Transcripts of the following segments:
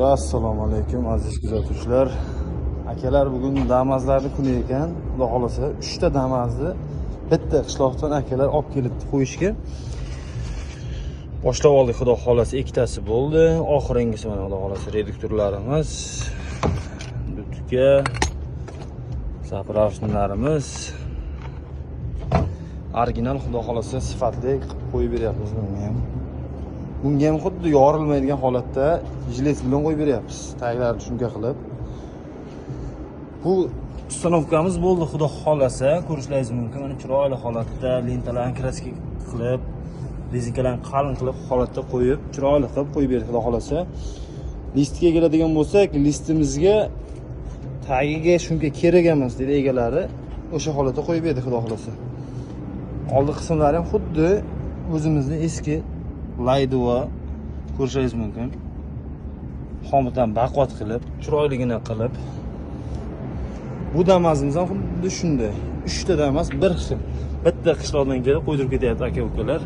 Assalomu alaykum aziz kuzatuvchilar. Akalar, bugun damazlarning kuni ekan. Xudo xolasa 3 ta damazni bitta qishloqdan akalar olib kelibdi qo'yishga. Boshlab oldik, xudo xolasa ikkitasi bo'ldi. Oxiringisi mana xudo xolasa reduktorlarimiz, dutka, zapravочныйlarimiz original xudo xolasa sifatli qilib qo'yib beryapmiz bunga ham. Bunga ham xuddi yorilmaydigan holatda jilet bilan qo'yib beryapmiz. Taglarini shunga qilib. Bu ustanovkamiz bo'ldi, xudo xolasa ko'rishlaringiz mumkin. Mana chiroyli holatda lentalarni kraska qilib, rezinkalarni qalin qilib holatda qo'yib, chiroyli qilib qo'yib berdik xudo xolasa. Listga keladigan bo'lsak, listimizga tagiga shunga kerak emas dedi egalari. O'sha holatda qo'yib berdik xudo xolasa. Oldi qismlari ham xuddi o'zimizning eski Layduva ko'rishingiz mumkin. Xomutdan baquvvat qilib, chiroyligina qilib. Bu damazimiz ham xuddi shunday. 3 ta damaz bir xil. Bitta qishloqdan kelib qo'ydirib ketyapti aka-ukalar.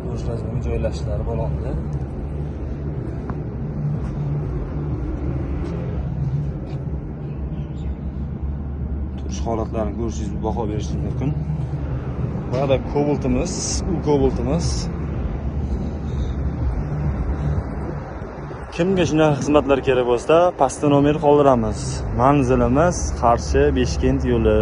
Ko'rishingiz mumkin, joylashlari bo'ladi. Turish holatlarini ko'rishingiz, baho berishingiz mumkin. Burada koboltimiz, bu koboltimiz. Kimga shunaqa xizmatlar kerak bo'lsa, pastda nomer qoldiramiz. Manzilimiz Qarshi Beshkent yo'li.